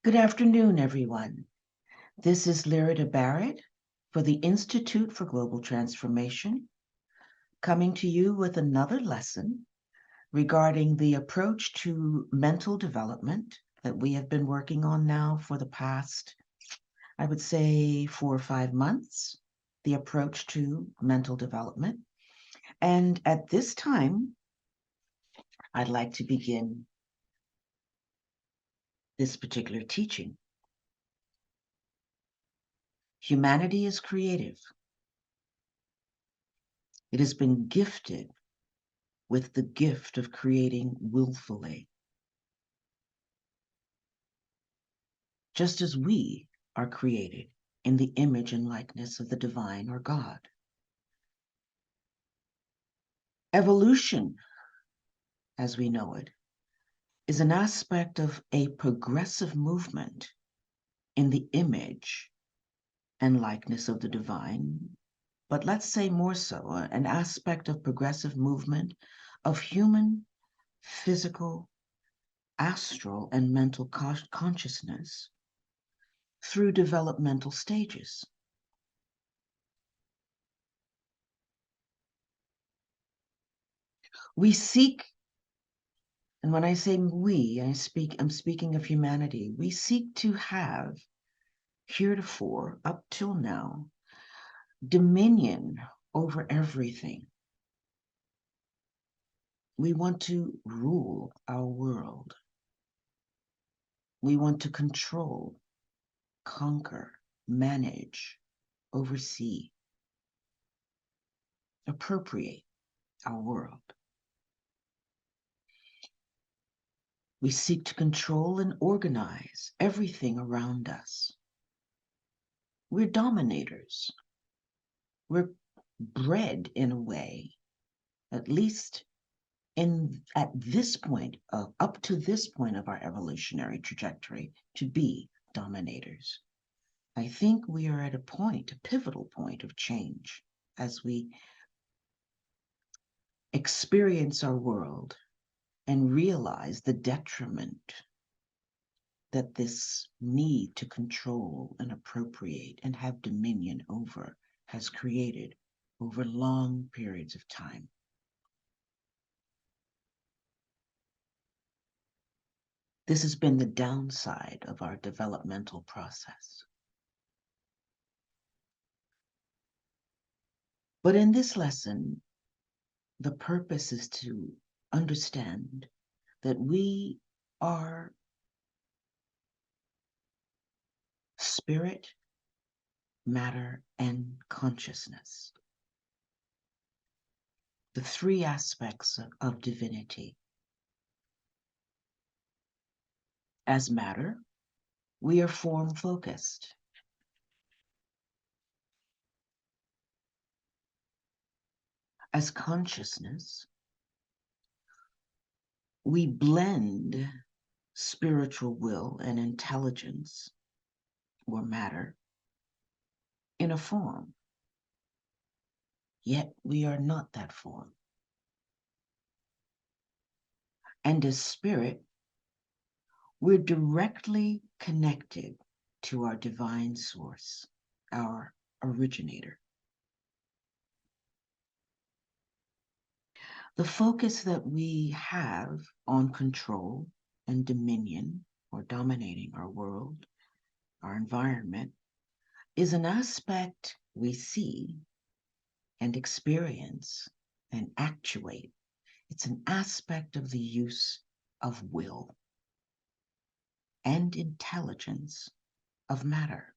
Good afternoon, everyone. This is Lyrida Barrett for the Institute for Global Transformation, coming to you with another lesson regarding the approach to mental development that we have been working on now for the past, I would say, 4 or 5 months, the approach to mental development. And at this time, I'd like to begin this particular teaching. Humanity is creative. It has been gifted with the gift of creating willfully. Just as we are created in the image and likeness of the divine or God. Evolution, as we know it, is an aspect of a progressive movement in the image and likeness of the divine, but let's say more so, an aspect of progressive movement of human, physical, astral, and mental consciousness through developmental stages. We seek, and when I say we, I'm speaking of humanity, we seek to have, heretofore, up till now, dominion over everything. We want to rule our world. We want to control, conquer, manage, oversee, appropriate our world. We seek to control and organize everything around us. We're dominators. We're bred in a way, at least at this point, up to this point of our evolutionary trajectory, to be dominators. I think we are at a pivotal point of change as we experience our world and realize the detriment that this need to control and appropriate and have dominion over has created over long periods of time. This has been the downside of our developmental process. But in this lesson, the purpose is to understand that we are spirit, matter, and consciousness. The three aspects of divinity. As matter, we are form-focused. As consciousness, we blend spiritual will and intelligence, or matter, in a form. Yet we are not that form. And as spirit, we're directly connected to our divine source, our originator. The focus that we have on control and dominion, or dominating our world, our environment, is an aspect we see and experience and actuate. It's an aspect of the use of will and intelligence of matter.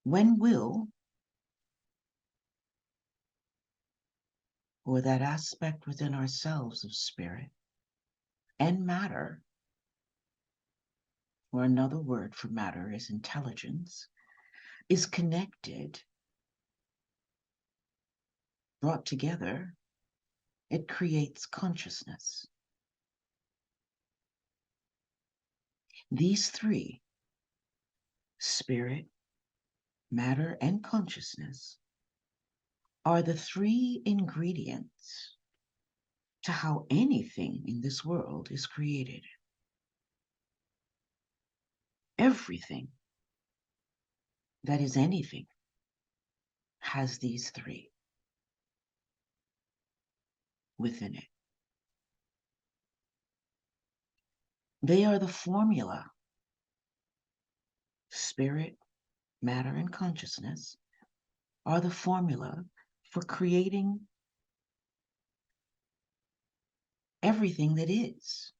When will, or that aspect within ourselves of spirit and matter, or another word for matter is intelligence, is connected, brought together, it creates consciousness. These three, spirit, matter, and consciousness, are the three ingredients to how anything in this world is created. Everything that is anything has these three within it. They are the formula. Spirit, matter, and consciousness are the formula for creating everything that is.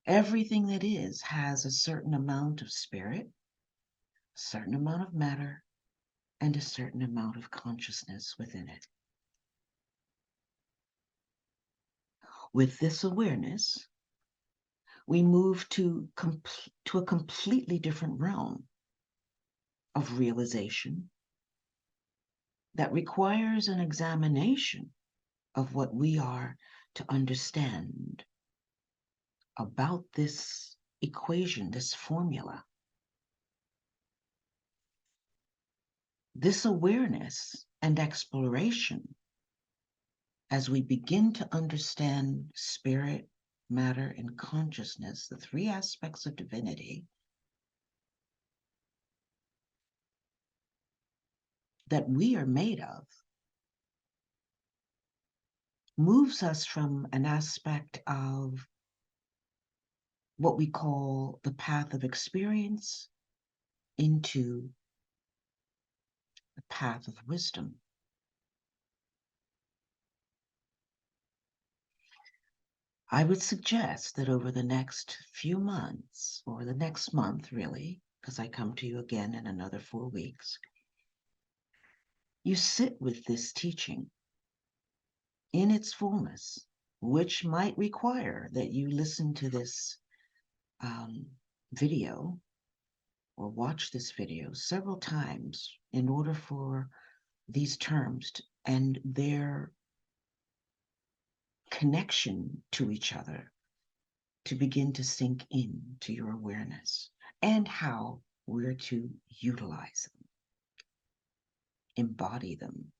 Everything that is has a certain amount of spirit, a certain amount of matter, and a certain amount of consciousness within it. With this awareness, we move to a completely different realm of realization that requires an examination of what we are to understand about this equation, this formula. This awareness and exploration, as we begin to understand spirit, matter, and consciousness, the three aspects of divinity, that we are made of, moves us from an aspect of what we call the path of experience into the path of wisdom. I would suggest that over the next few months, or the next month really, because I come to you again in another 4 weeks, you sit with this teaching in its fullness, which might require that you listen to this video or watch this video several times in order for these terms and their connection to each other to begin to sink into your awareness, and how we're to utilize them, embody them,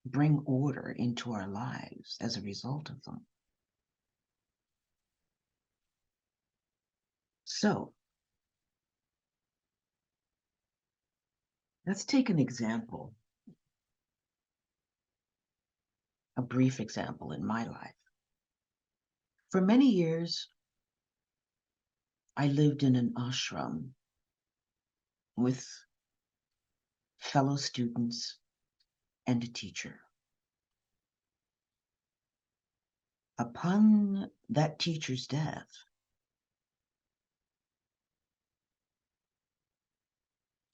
bring order into our lives as a result of them. So, let's take an example, a brief example in my life. For many years, I lived in an ashram with fellow students and a teacher. Upon that teacher's death,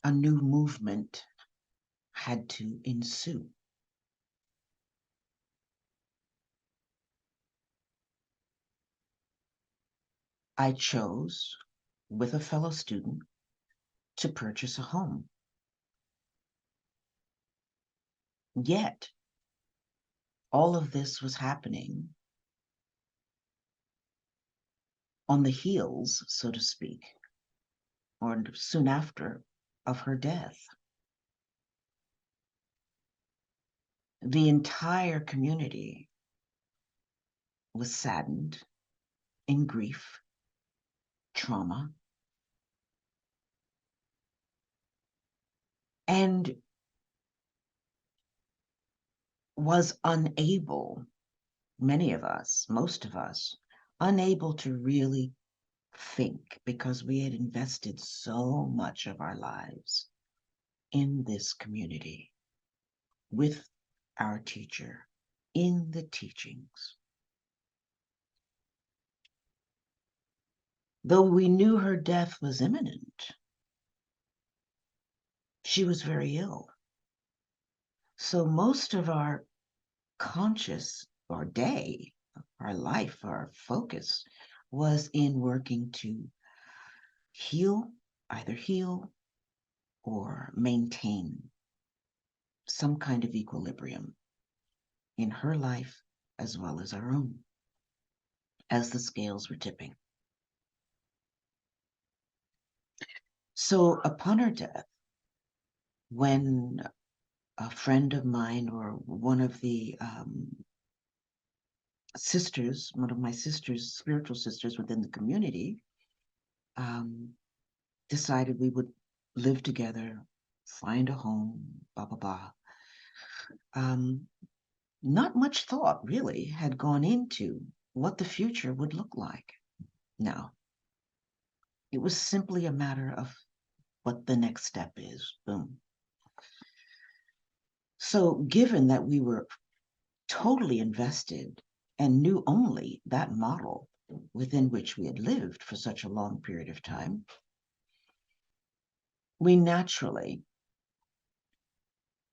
a new movement had to ensue. I chose, with a fellow student, to purchase a home. Yet, all of this was happening on the heels, so to speak, or soon after, of her death. The entire community was saddened, in grief, trauma, and was unable, many of us, most of us, unable to really think, because we had invested so much of our lives in this community with our teacher, in the teachings. Though we knew her death was imminent, she was very ill. So most of our conscious, our day, our life, our focus was in working to heal, either heal or maintain some kind of equilibrium in her life as well as our own, as the scales were tipping. So upon her death, when a friend of mine or one of the sisters, one of my sisters, spiritual sisters within the community, um, decided we would live together, find a home, blah, blah, blah. Not much thought really had gone into what the future would look like. No, it was simply a matter of what the next step is. Boom. So, given that we were totally invested and knew only that model within which we had lived for such a long period of time, we naturally,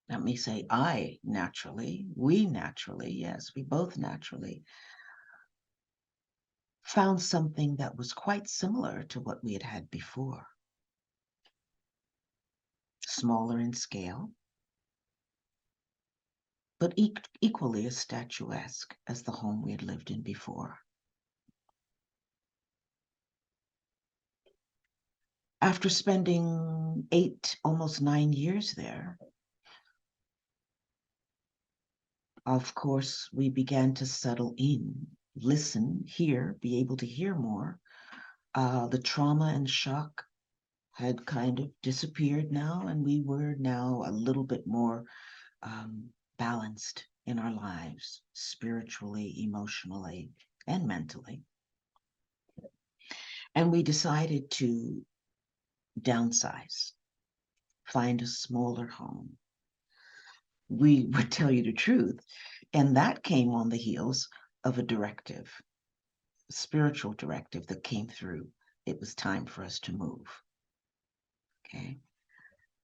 let me say, we naturally, yes, we both naturally found something that was quite similar to what we had had before. Smaller in scale, but equally as statuesque as the home we had lived in before. After spending 8, almost 9 years there, of course, we began to settle in, listen, hear, be able to hear more. The trauma and shock had kind of disappeared now, and we were now a little bit more balanced in our lives, spiritually, emotionally, and mentally. And we decided to downsize, find a smaller home. We would tell you the truth. And that came on the heels of a directive, a spiritual directive that came through. It was time for us to move. Okay.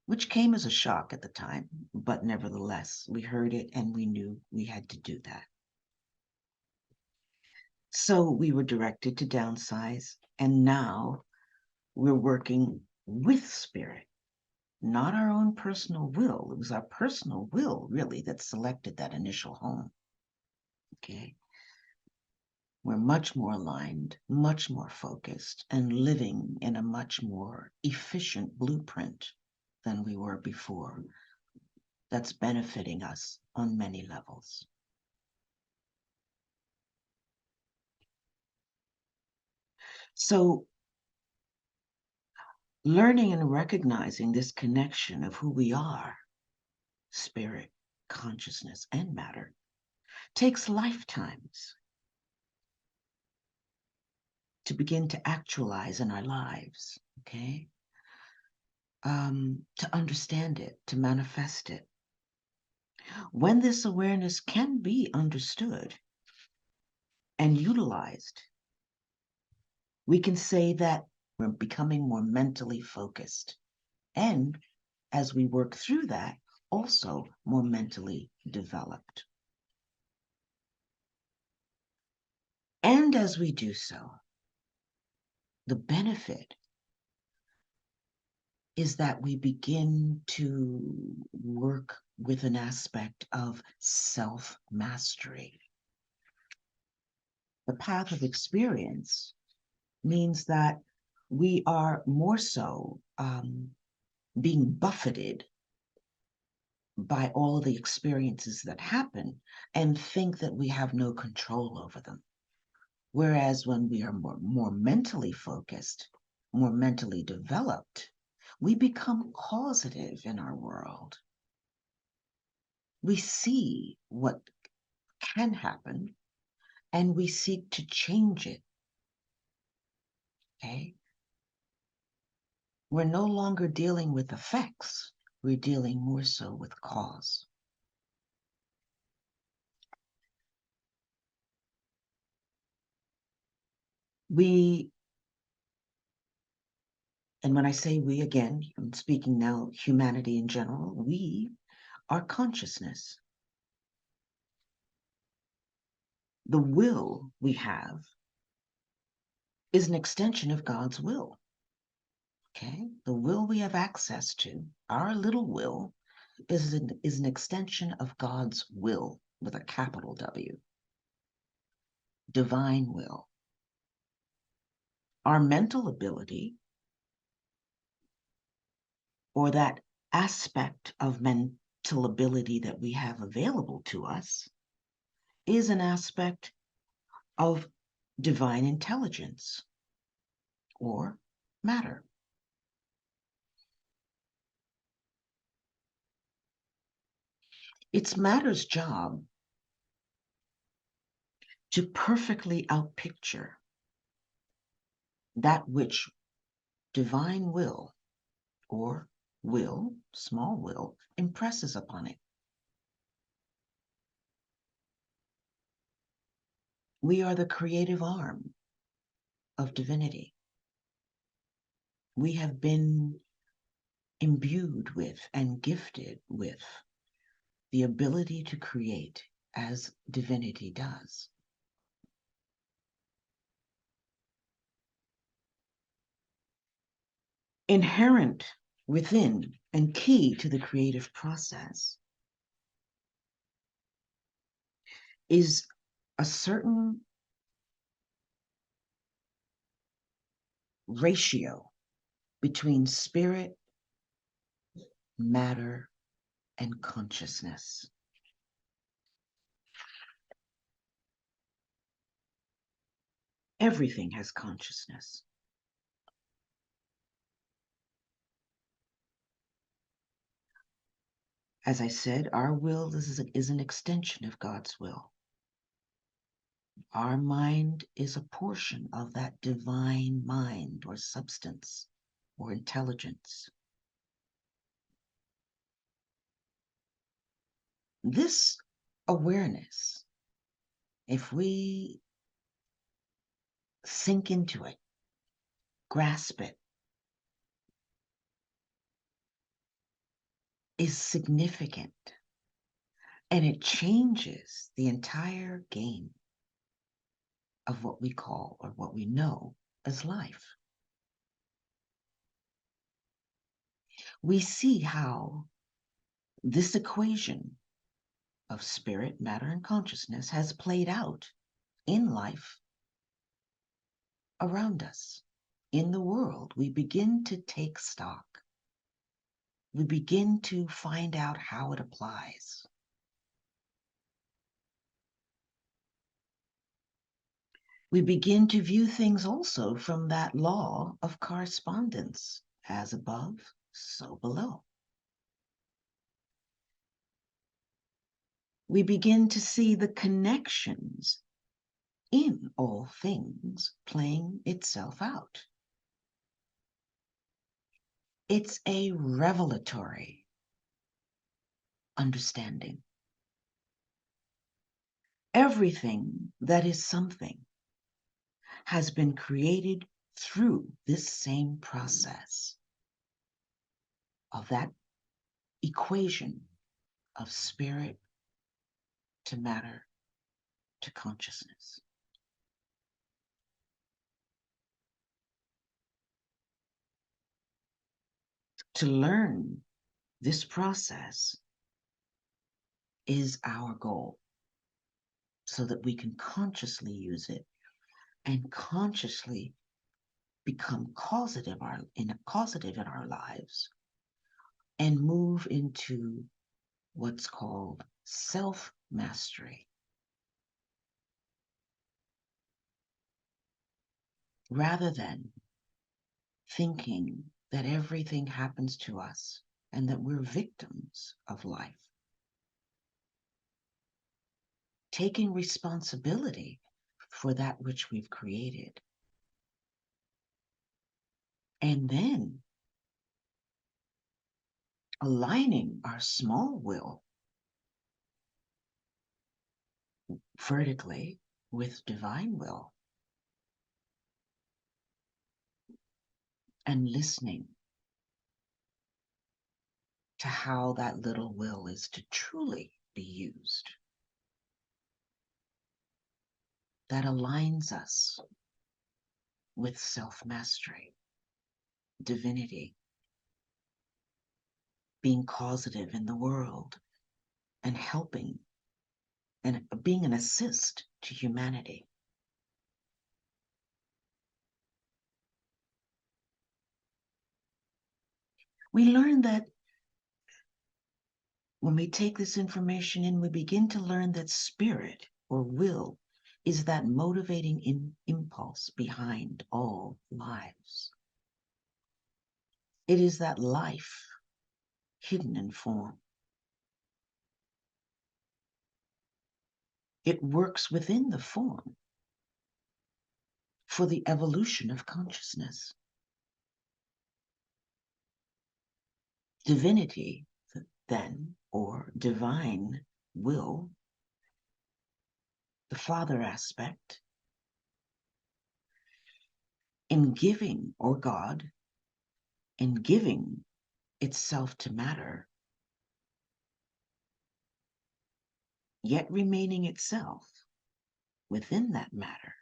Which came as a shock at the time, but nevertheless, we heard it and we knew we had to do that. So we were directed to downsize, and now we're working with spirit, not our own personal will. It was our personal will, really, that selected that initial home. Okay. We're much more aligned, much more focused, and living in a much more efficient blueprint than we were before. That's benefiting us on many levels. So, learning and recognizing this connection of who we are, spirit, consciousness, and matter, takes lifetimes to begin to actualize in our lives, okay? To understand it, to manifest it. When this awareness can be understood and utilized, we can say that we're becoming more mentally focused. And as we work through that, also more mentally developed. And as we do so, the benefit is that we begin to work with an aspect of self-mastery. The path of experience means that we are more so being buffeted by all of the experiences that happen and think that we have no control over them. Whereas when we are more mentally focused, more mentally developed, we become causative in our world. We see what can happen and we seek to change it. Okay? We're no longer dealing with effects, we're dealing more so with cause. And when I say we, again, I'm speaking now humanity in general, we are consciousness. The will we have is an extension of God's will. Okay? The will we have access to, our little will, is an extension of God's will with a capital W. Divine will. Our mental ability, or that aspect of ability that we have available to us is an aspect of divine intelligence or matter. It's matter's job to perfectly outpicture that which divine will or will, small will, impresses upon it. We are the creative arm of divinity. We have been imbued with and gifted with the ability to create as divinity does. Inherent within and key to the creative process is a certain ratio between spirit, matter, and consciousness. Everything has consciousness. As I said, our will is an extension of God's will. Our mind is a portion of that divine mind or substance or intelligence. This awareness, if we sink into it, grasp it, is significant, and it changes the entire game of what we call or what we know as life. We see how this equation of spirit, matter, and consciousness has played out in life around us. In the world, we begin to take stock. We begin to find out how it applies. We begin to view things also from that law of correspondence, as above, so below. We begin to see the connections in all things playing itself out. It's a revelatory understanding. Everything that is something has been created through this same process of that equation of spirit to matter to consciousness. To learn this process is our goal so that we can consciously use it and consciously become causative in our lives and move into what's called self-mastery. Rather than thinking that everything happens to us and that we're victims of life. Taking responsibility for that which we've created. And then aligning our small will vertically with divine will. And listening to how that little will is to truly be used. That aligns us with self-mastery, divinity, being causative in the world, and helping and being an assist to humanity. We learn that When we take this information in, we begin to learn that spirit or will is that motivating impulse behind all lives. It is that life hidden in form. It works within the form for the evolution of consciousness. Divinity, then, or divine will, the Father aspect, in giving, or God, in giving itself to matter, yet remaining itself within that matter.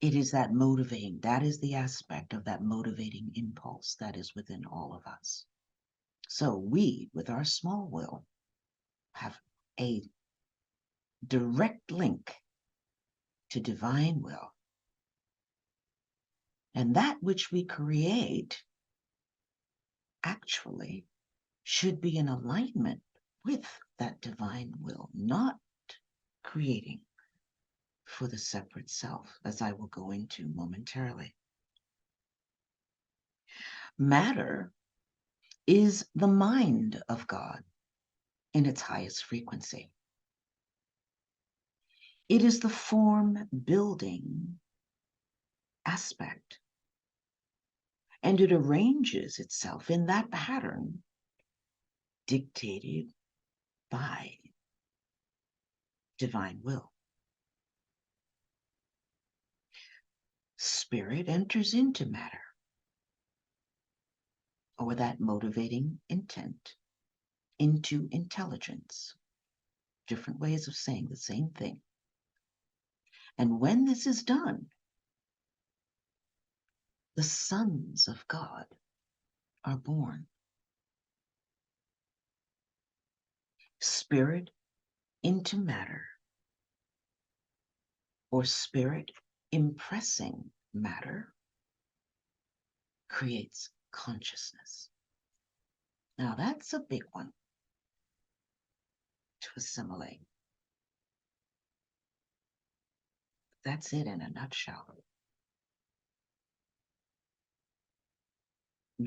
It is that motivating, that is the aspect of that motivating impulse that is within all of us. So we, with our small will, have a direct link to divine will. And that which we create actually should be in alignment with that divine will, not creating for the separate self, as I will go into momentarily. Matter is the mind of God in its highest frequency. It is the form building aspect, and it arranges itself in that pattern dictated by divine will. Spirit enters into matter, or that motivating intent, into intelligence. Different ways of saying the same thing. And when this is done, the sons of God are born. Spirit into matter, or spirit impressing matter, creates consciousness. Now that's a big one to assimilate. That's it in a nutshell.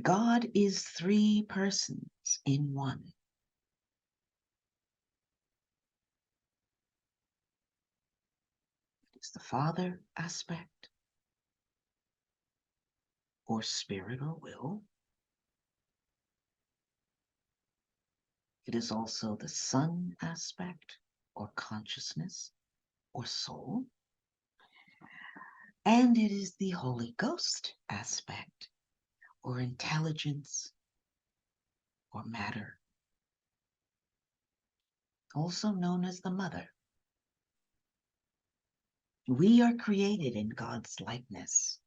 God is three persons in one. It's the Father aspect, or spirit or will. It is also the Son aspect, or consciousness, or soul. And it is the Holy Ghost aspect, or intelligence, or matter, also known as the Mother. We are created in God's likeness.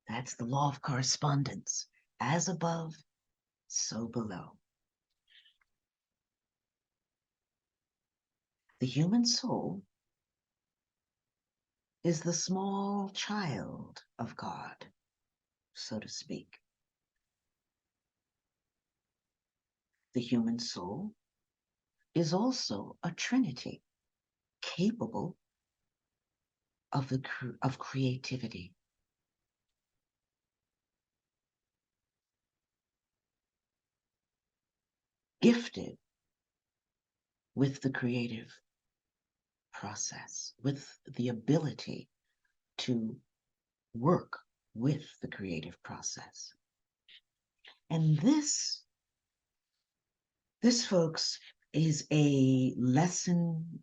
That's the law of correspondence. As above, so below. The human soul is the small child of God, so to speak. The human soul is also a trinity, capable of creativity. Gifted with the creative process, with the ability to work with the creative process. And this, folks, is a lesson,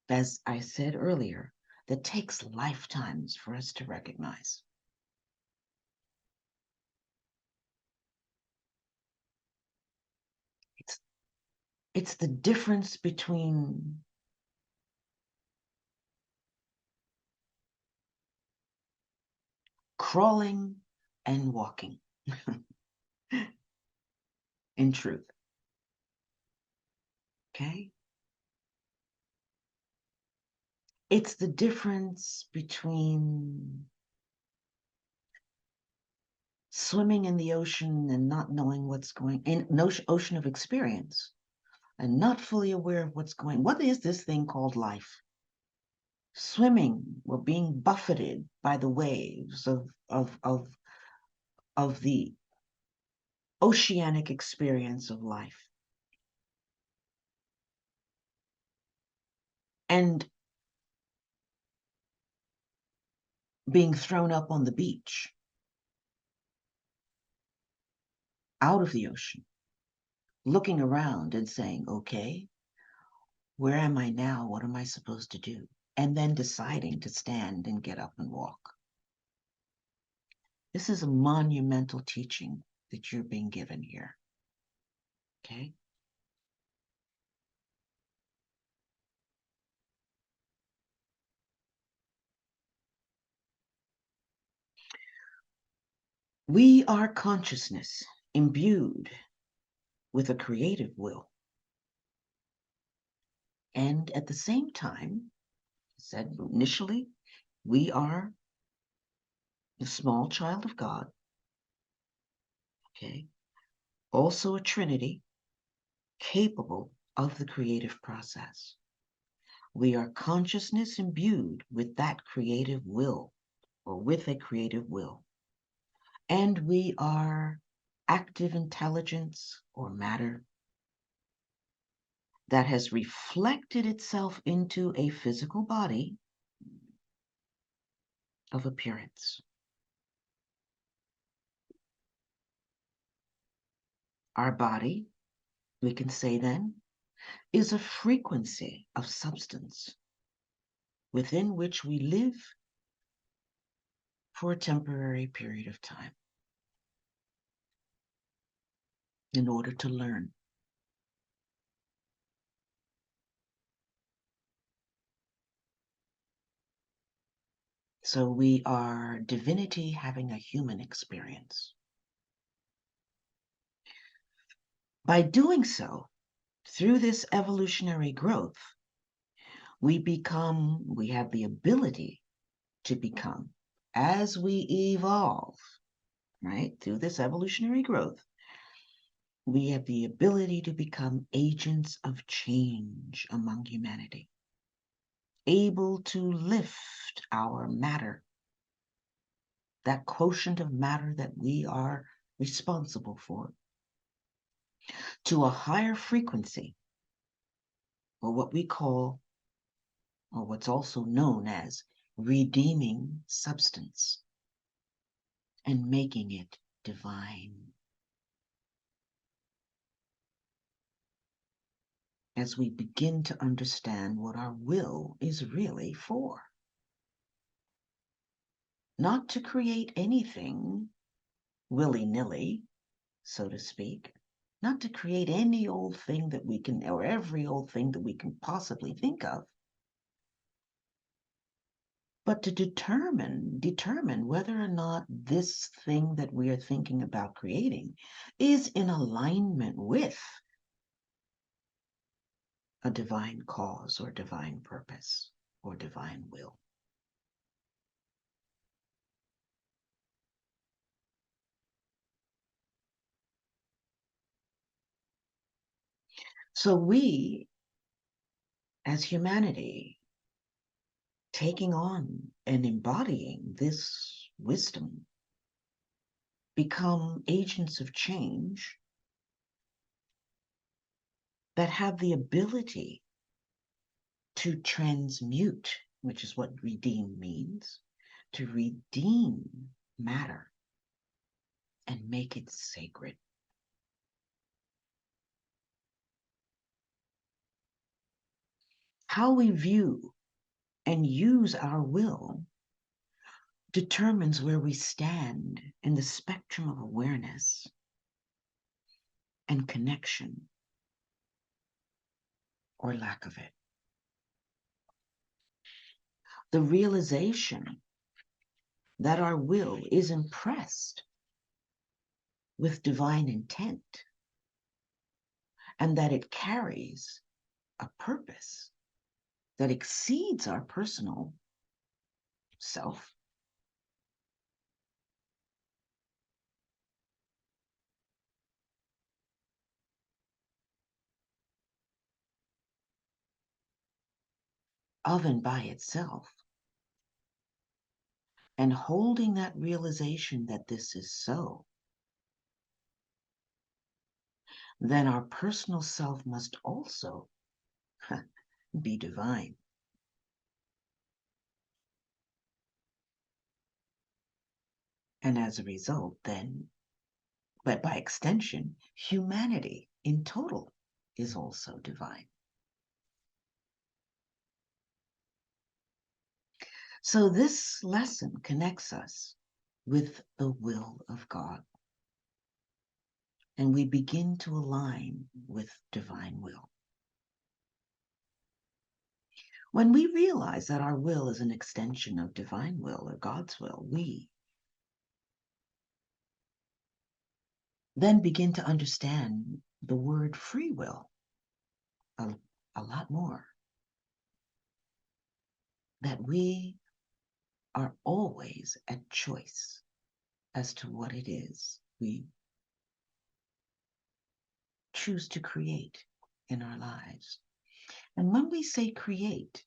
as I said earlier, that takes lifetimes for us to recognize. It's the difference between crawling and walking, in truth. Okay? It's the difference between swimming in the ocean and not knowing what's going in an ocean of experience and not fully aware of what's going. What is this thing called life? Swimming, we're being buffeted by the waves of the oceanic experience of life. And being thrown up on the beach, out of the ocean, looking around and saying, okay, where am I now? What am I supposed to do? And then deciding to stand and get up and walk. This is a monumental teaching that you're being given here. Okay? We are consciousness imbued with a creative will. And at the same time, I said initially, we are the small child of God. Okay? Also a trinity capable of the creative process. We are consciousness imbued with that creative will, or with a creative will. And we are active intelligence or matter that has reflected itself into a physical body of appearance. Our body, we can say then, is a frequency of substance within which we live for a temporary period of time in order to learn. So we are divinity having a human experience. By doing so, through this evolutionary growth, we have the ability to become, as we evolve, right, through this evolutionary growth, we have the ability to become agents of change among humanity, able to lift our matter, that quotient of matter that we are responsible for, to a higher frequency, or what we call, or what's also known as, redeeming substance, and making it divine. As we begin to understand what our will is really for. Not to create anything willy-nilly, so to speak, not to create any old thing that we can, or every old thing that we can possibly think of, but to determine whether or not this thing that we are thinking about creating is in alignment with a divine cause or divine purpose or divine will. So we, as humanity, taking on and embodying this wisdom, become agents of change that have the ability to transmute, which is what redeem means, to redeem matter and make it sacred. How we view and use our will determines where we stand in the spectrum of awareness and connection, or lack of it. The realization that our will is impressed with divine intent and that it carries a purpose that exceeds our personal self. Of and by itself. And holding that realization that this is so, then our personal self must also be divine. And as a result, then, but by extension, humanity in total is also divine. So this lesson connects us with the will of God. And we begin to align with divine will. When we realize that our will is an extension of divine will or God's will, we then begin to understand the word free will a lot more. That we are always at choice as to what it is we choose to create in our lives. And when we say create,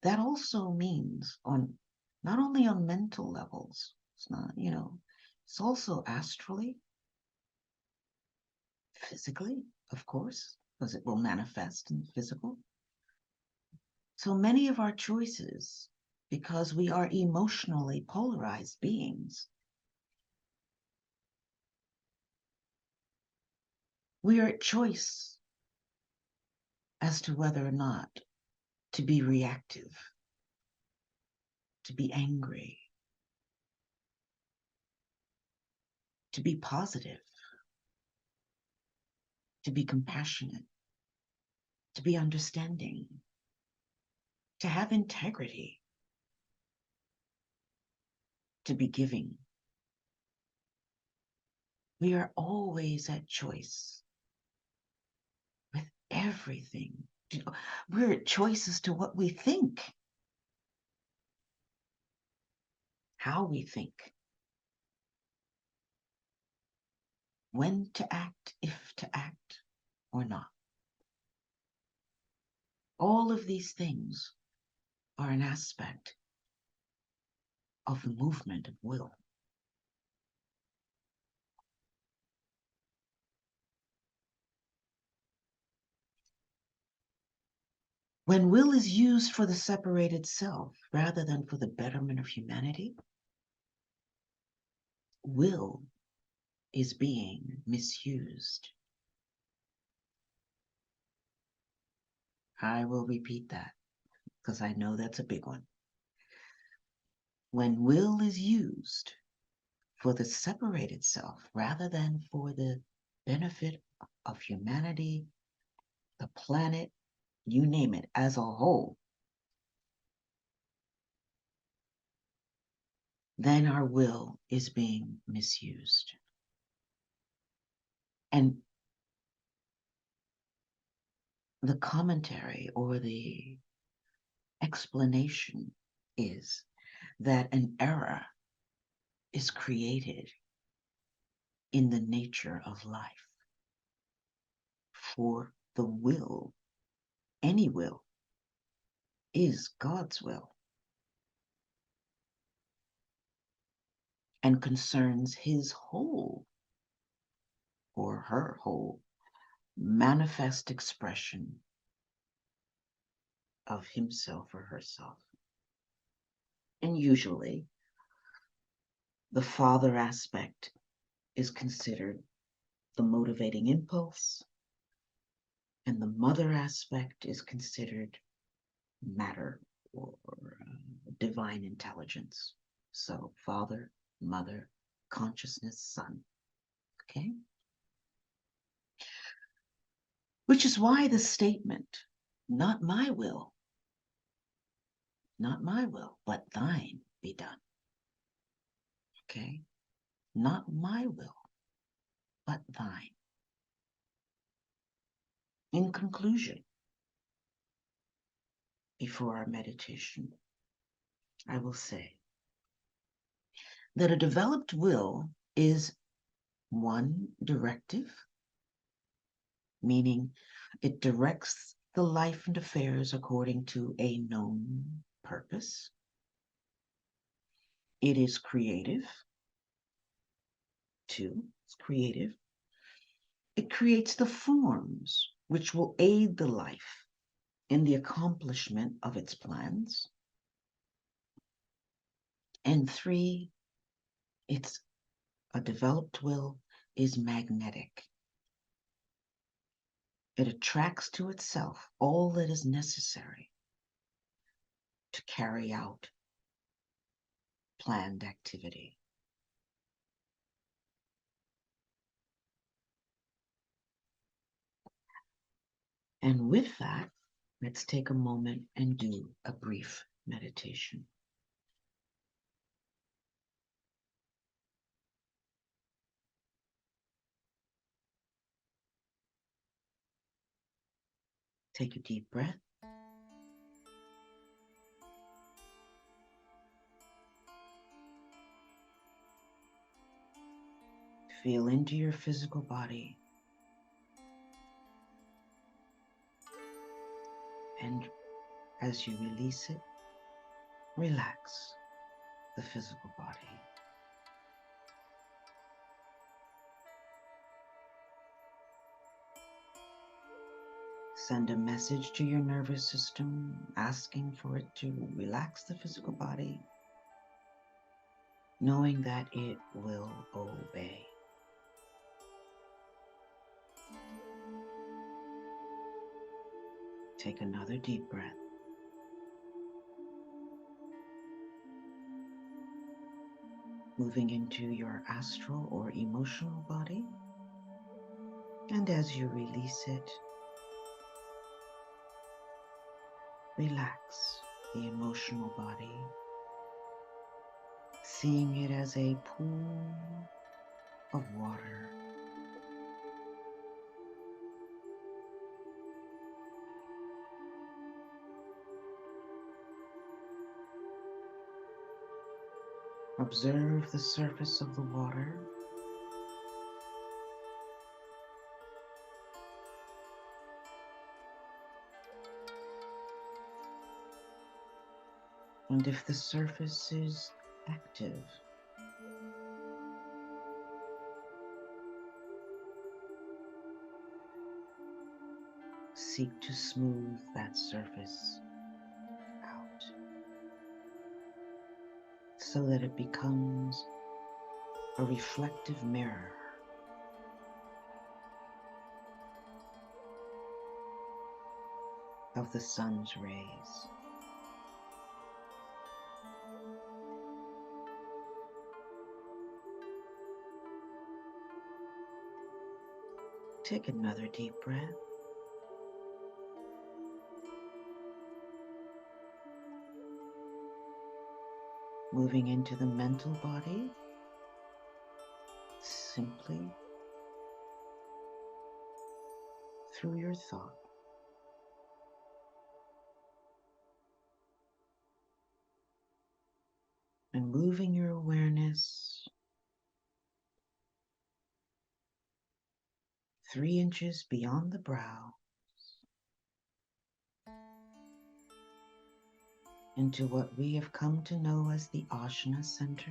that also means on not only on mental levels, it's not, it's also astrally, physically, of course, because it will manifest in physical. So many of our choices, because we are emotionally polarized beings, we are at choice as to whether or not to be reactive, to be angry, to be positive, to be compassionate, to be understanding, to have integrity, to be giving. We are always at choice with everything. We're at choice as to what we think, how we think, when to act, if to act or not. All of these things are an aspect of the movement of will. When will is used for the separated self rather than for the betterment of humanity, will is being misused. I will repeat that because I know that's a big one. When will is used for the separated self rather than for the benefit of humanity, the planet, you name it, as a whole, then our will is being misused. And the commentary or the explanation is that an error is created in the nature of life. For the will, any will, is God's will and concerns his whole or her whole manifest expression of himself or herself. And usually, the father aspect is considered the motivating impulse, and the mother aspect is considered matter or divine intelligence. So, father, mother, consciousness, son. Okay? Which is why the statement, not my will, but thine be done. Okay? Not my will, but thine. In conclusion, before our meditation, I will say that a developed will is one directive, meaning it directs the life and affairs according to a known purpose. It is creative. Two, it's creative. It creates the forms which will aid the life in the accomplishment of its plans. And three, it's a developed will is magnetic. It attracts to itself all that is necessary to carry out planned activity. And with that, let's take a moment and do a brief meditation. Take a deep breath. Feel into your physical body. And as you release it, relax the physical body. Send a message to your nervous system asking for it to relax the physical body, knowing that it will obey. Take another deep breath. Moving into your astral or emotional body. And as you release it, relax the emotional body, seeing it as a pool of water. Observe the surface of the water. And if the surface is active, seek to smooth that surface out so that it becomes a reflective mirror of the sun's rays. Take another deep breath. Moving into the mental body, simply through your thought. And moving your awareness 3 inches beyond the brow into what we have come to know as the Ajna Center.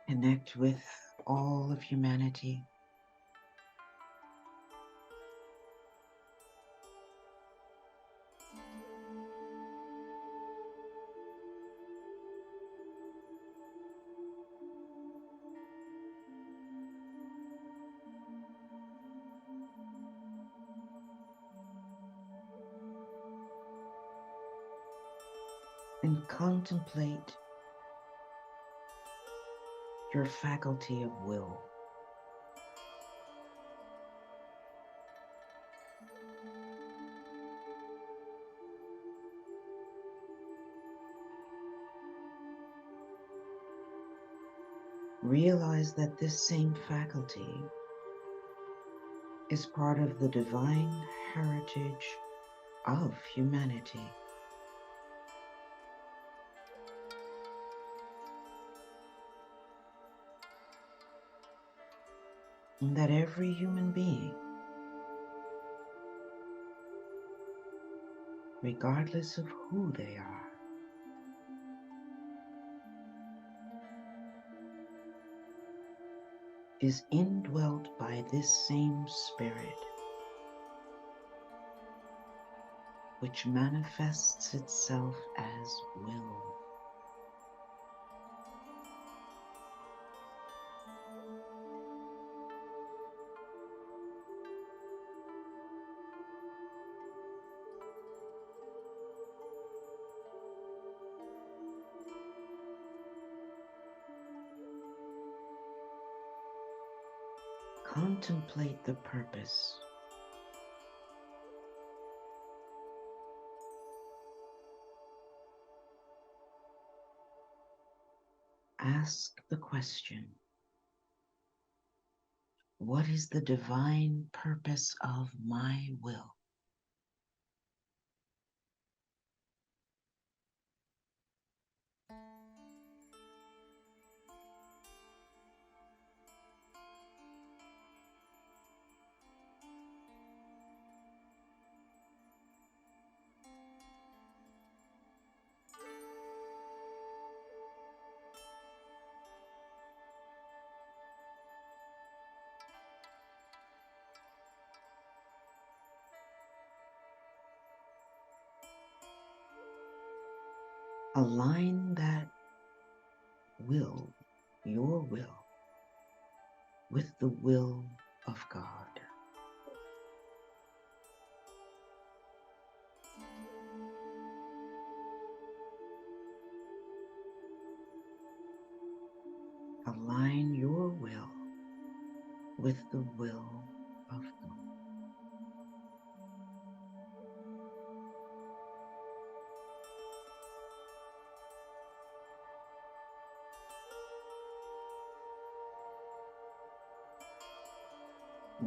Connect with all of humanity. And contemplate your faculty of will. Realize that this same faculty is part of the divine heritage of humanity. And that every human being, regardless of who they are, is indwelt by this same spirit, which manifests itself as will. Contemplate the purpose. Ask the question, what is the divine purpose of my will? Align that will, your will, with the will of God. Align your will with the will of God.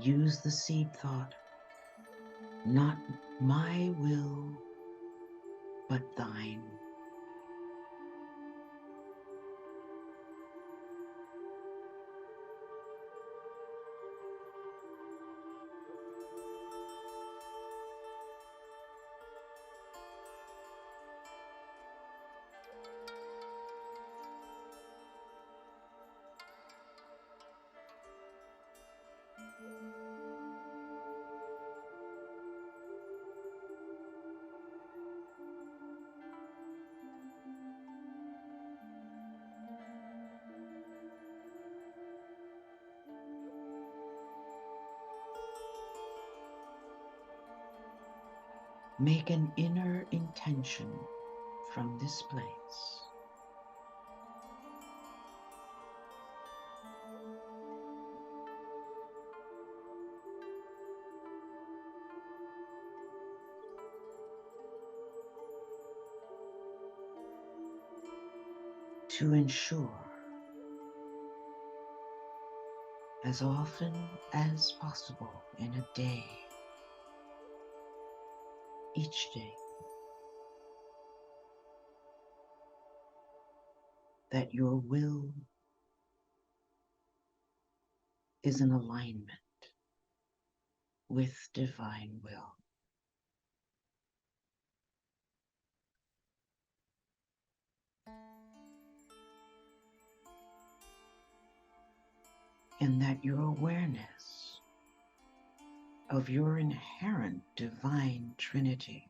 Use the seed thought, not my will, but thine. Make an inner intention from this place. To ensure, as often as possible in a day, each day, that your will is in alignment with divine will. And that your awareness of your inherent divine Trinity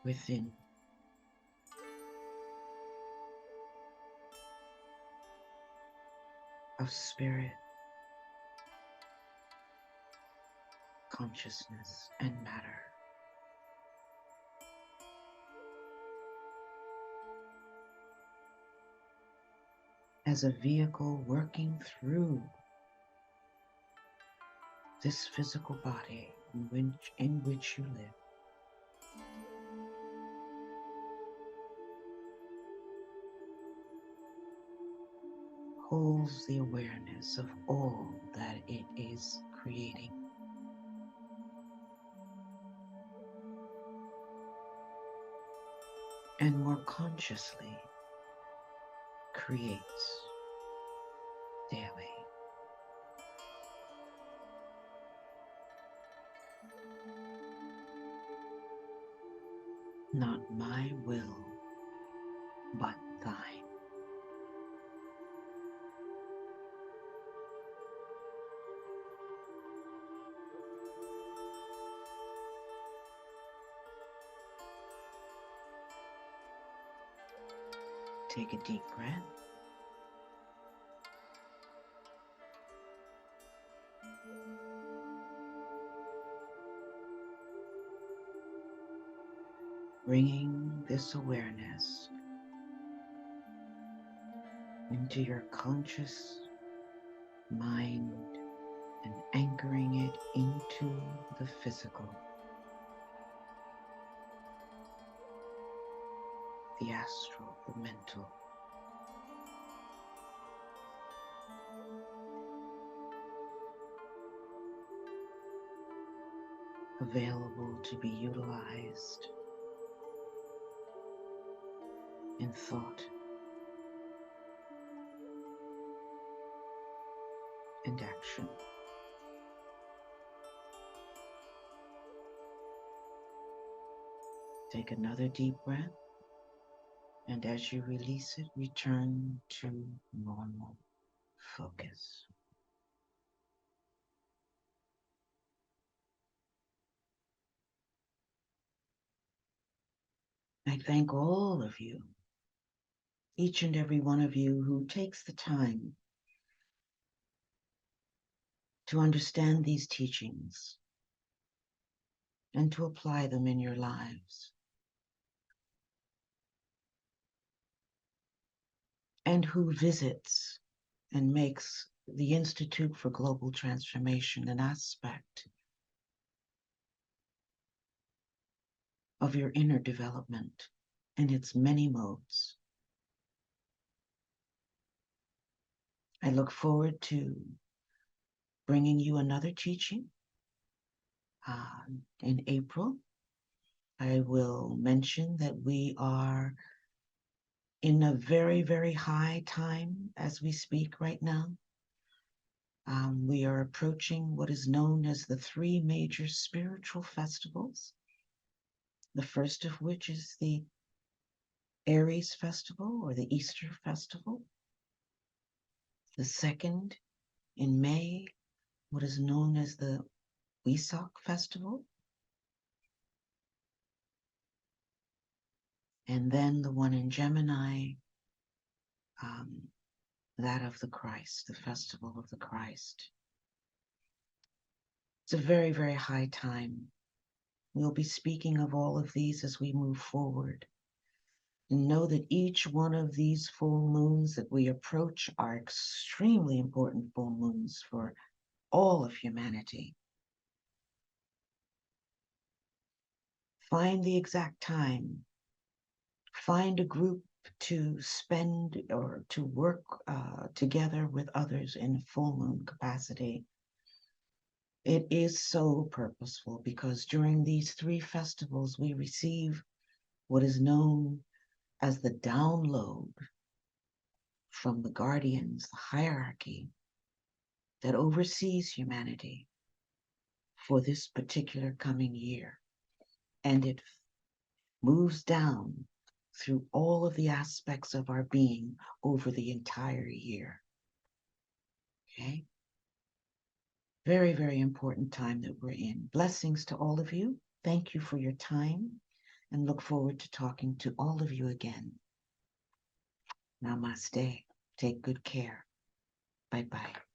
within of spirit, consciousness, and matter as a vehicle working through this physical body in which you live. Holds the awareness of all that it is creating. And more consciously creates daily. Not my will, but thine. Take a deep breath. Bringing this awareness into your conscious mind and anchoring it into the physical, the astral, the mental. Available to be utilized in thought and action. Take another deep breath, and as you release it, return to normal focus. I thank all of you, each and every one of you who takes the time to understand these teachings and to apply them in your lives, and who visits and makes the Institute for Global Transformation an aspect of your inner development in its many modes. I look forward to bringing you another teaching in April. I will mention that we are in a very, very high time as we speak right now. We are approaching what is known as the three major spiritual festivals. The first of which is the Aries Festival or the Easter Festival. The second in May, what is known as the Wesak Festival. And then the one in Gemini, that of the Christ, the Festival of the Christ. It's a very, very high time. We'll be speaking of all of these as we move forward. And know that each one of these full moons that we approach are extremely important full moons for all of humanity. Find the exact time. Find a group to spend or to work together with others in full moon capacity. It is so purposeful because during these three festivals, we receive what is known as the download from the guardians, the hierarchy that oversees humanity for this particular coming year. And it moves down through all of the aspects of our being over the entire year. Okay? Very, very important time that we're in. Blessings to all of you. Thank you for your time and look forward to talking to all of you again. Namaste. Take good care. Bye-bye.